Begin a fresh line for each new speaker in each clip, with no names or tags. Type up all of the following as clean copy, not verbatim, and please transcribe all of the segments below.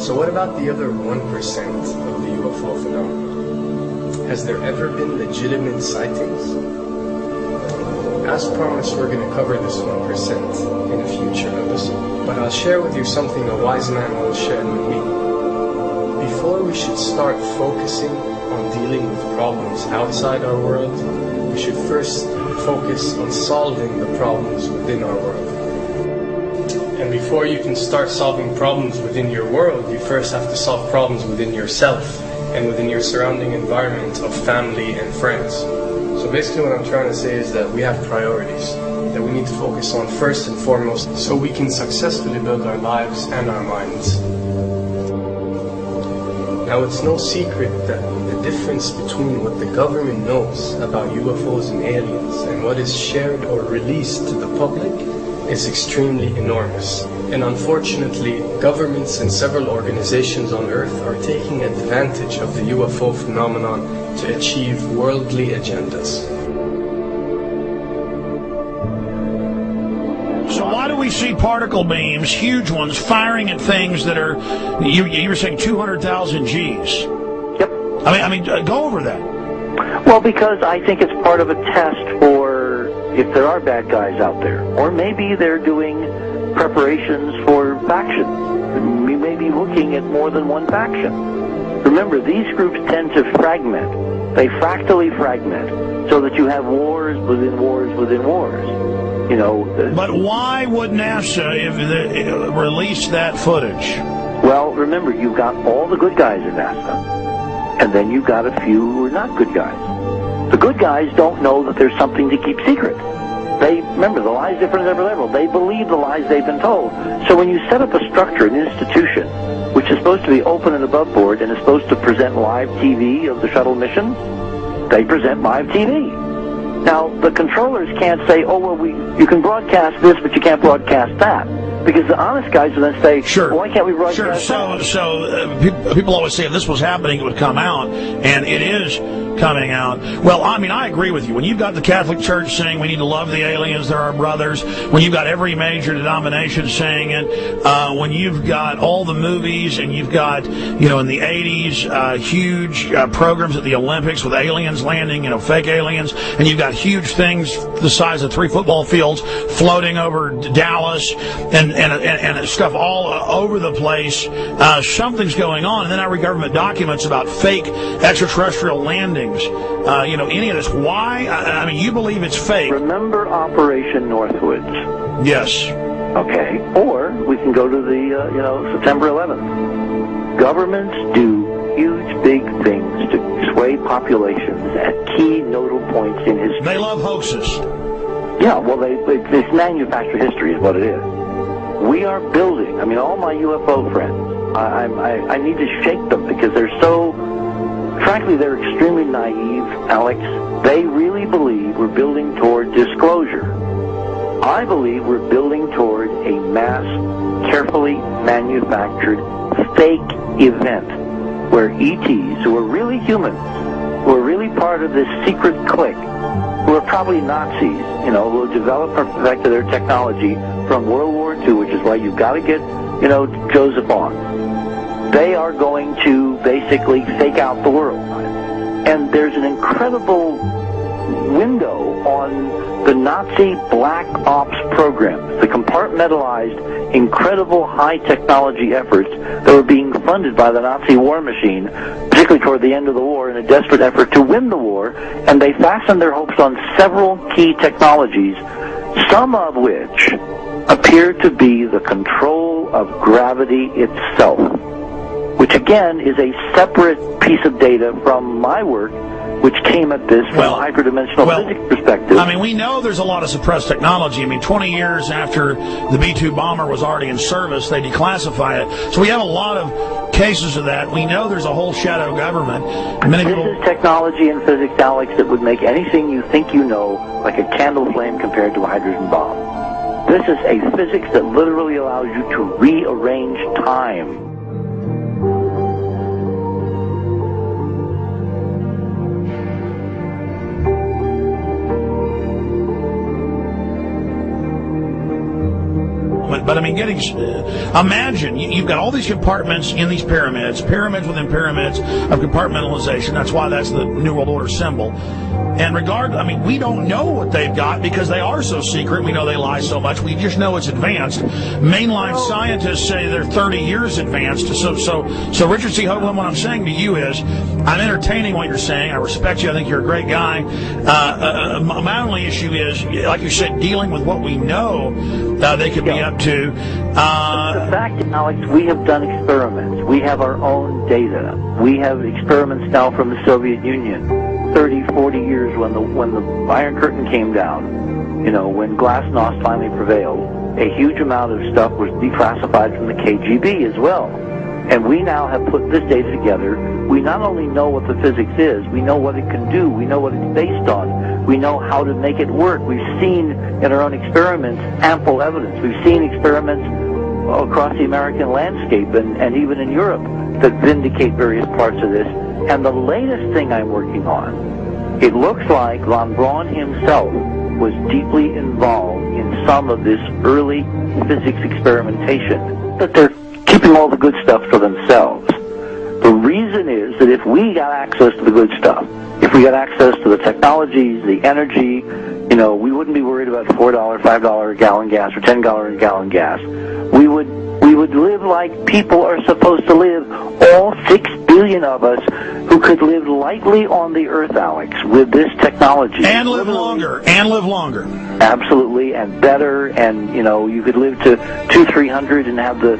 So what about the other 1% of the UFO phenomenon? Has there ever been legitimate sightings? As promised, we're going to cover this 1% in a future episode. But I'll share with you something a wise man once shared with me. Before we should start focusing on dealing with problems outside our world, we should first focus on solving the problems within our world. And before you can start solving problems within your world, you first have to solve problems within yourself and within your surrounding environment of family and friends. So basically what I'm trying to say is that we have priorities that we need to focus on first and foremost so we can successfully build our lives and our minds. Now, it's no secret that the difference between what the government knows about UFOs and aliens and what is shared or released to the public is extremely enormous. And unfortunately, governments and several organizations on Earth are taking advantage of the UFO phenomenon to achieve worldly agendas.
So why do we see particle beams, huge ones, firing at things that are, you were saying 200,000 Gs?
Yep.
I mean, go over that.
Well, because I think it's part of a test for if there are bad guys out there. Or maybe they're doing preparations for faction. We may be looking at more than one faction. Remember, these groups tend to fragment. They fractally fragment so that you have wars within wars within wars. You know.
But why would NASA release that footage?
Well, remember, you've got all the good guys in NASA, and then you've got a few who are not good guys. The good guys don't know that there's something to keep secret. They, remember, the lie's different at every level. They believe the lies they've been told. So when you set up a structure, an institution, which is supposed to be open and above board and is supposed to present live TV of the shuttle missions, they present live TV. Now, the controllers can't say, oh, well, you can broadcast this, but you can't broadcast that. Because the honest guys will then say,
sure.
Well, why can't we broadcast that?
So people always say if this was happening, it would come out, and it is coming out. Well, I mean, I agree with you. When you've got the Catholic Church saying we need to love the aliens, they're our brothers, when you've got every major denomination saying it, when you've got all the movies, and you've got, in the 80s, huge programs at the Olympics with aliens landing, fake aliens, and you've got huge things the size of 3 football fields floating over Dallas, and stuff all over the place. Something's going on, and then I read government documents about fake extraterrestrial landings. Any of this. Why? I mean, you believe it's fake.
Remember Operation Northwoods?
Yes.
Okay. Or we can go to the, September 11th. Governments do huge, big things to sway populations at key nodal points in history.
They love hoaxes.
Yeah, well, it's manufactured history is what it is. We are building, all my UFO friends, I need to shake them because they're so, frankly, they're extremely naive, Alex. They really believe we're building toward disclosure. I believe we're building toward a mass, carefully manufactured, fake event where ETs, who are really humans, who are really part of this secret clique, who are probably Nazis, who have developed or perfected their technology from World War II, which is why you've got to get, Joseph on. They are going to basically fake out the world. And there's an incredible window on the Nazi black ops programs, the compartmentalized, incredible high-technology efforts that were being funded by the Nazi war machine, particularly toward the end of the war, in a desperate effort to win the war, and they fastened their hopes on several key technologies, some of which appear to be the control of gravity itself, which again is a separate piece of data from my work, which came at this from a hyperdimensional physics perspective.
We know there's a lot of suppressed technology. 20 years after the B-2 bomber was already in service, they declassify it. So we have a lot of cases of that. We know there's a whole shadow government.
This is technology in physics, Alex, that would make anything you think you know like a candle flame compared to a hydrogen bomb. This is a physics that literally allows you to rearrange time.
But I mean, imagine you've got all these compartments in these pyramids within pyramids of compartmentalization. That's why that's the New World Order symbol. And we don't know what they've got because they are so secret. We know they lie so much. We just know it's advanced. Mainline scientists say they're 30 years advanced. So Richard C. Hoagland, what I'm saying to you is, I'm entertaining what you're saying. I respect you. I think you're a great guy. My only issue is, like you said, dealing with what we know they could be up to.
The fact, Alex, we have done experiments. We have our own data. We have experiments now from the Soviet Union. 30, 40 years when the Iron Curtain came down, when Glasnost finally prevailed, a huge amount of stuff was declassified from the KGB as well. And we now have put this data together. We not only know what the physics is, we know what it can do, we know what it's based on, we know how to make it work. We've seen in our own experiments ample evidence. We've seen experiments across the American landscape and even in Europe that vindicate various parts of this. And the latest thing I'm working on, it looks like von Braun himself was deeply involved in some of this early physics experimentation, but they're keeping all the good stuff for themselves. The reason is that if we got access to the good stuff, if we got access to the technologies, the energy, we wouldn't be worried about $4, $5 a gallon gas or $10 a gallon gas. We would live like people are supposed to live, all 6 billion of us who could live lightly on the earth, Alex, with this technology.
And live longer.
Absolutely, and better, and you could live to 200-300 and have the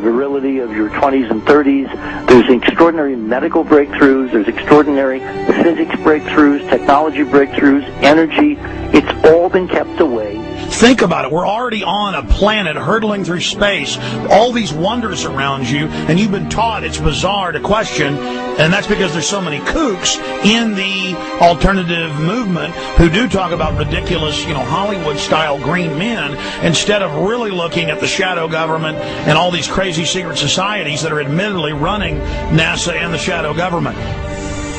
virility of your 20s and 30s. There's extraordinary medical breakthroughs, there's extraordinary physics breakthroughs, technology breakthroughs, energy. It's all been kept away.
Think about it. We're already on a planet hurtling through space, all these wonders around you, and you've been taught it's bizarre to question, and that's because there's so many kooks in the alternative movement who do talk about ridiculous, Hollywood-style green men, instead of really looking at the shadow government and all these crazy secret societies that are admittedly running NASA and the shadow government.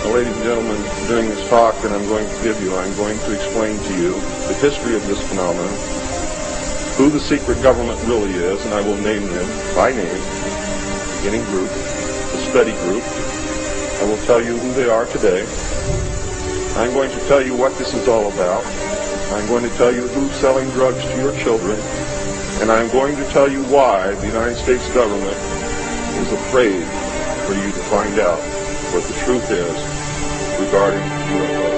Well, ladies and gentlemen, during this talk that I'm going to give you, I'm going to explain to you the history of this phenomenon, who the secret government really is, and I will name them by name, beginning group, the study group. I will tell you who they are today. I'm going to tell you what this is all about. I'm going to tell you who's selling drugs to your children, and I'm going to tell you why the United States government is afraid for you to find out what the truth is regarding UFOs.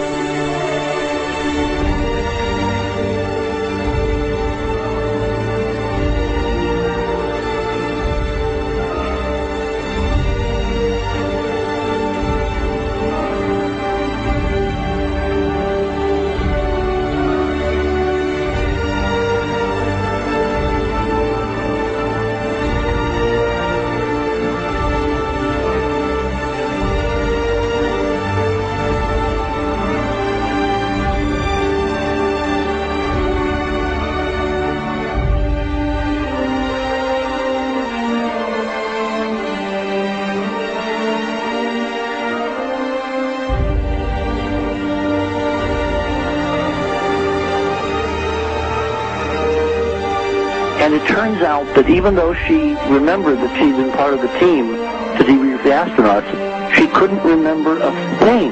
And it turns out that even though she remembered that she'd been part of the team to debrief the astronauts, she couldn't remember a thing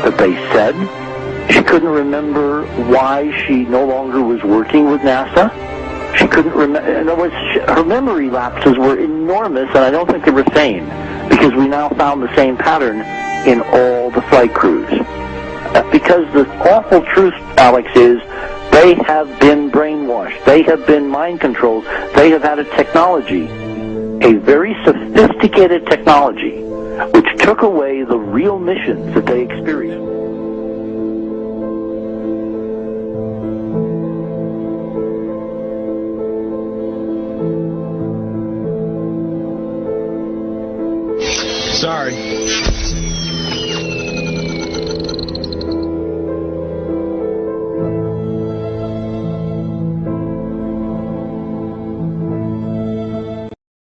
that they said. She couldn't remember why she no longer was working with NASA. She couldn't remember. In other words, her memory lapses were enormous, and I don't think they were sane, because we now found the same pattern in all the flight crews. Because the awful truth, Alex, is they have been brainwashed. They have been mind controlled. They have had a technology, a very sophisticated technology, which took away the real missions that they experienced.
Sorry.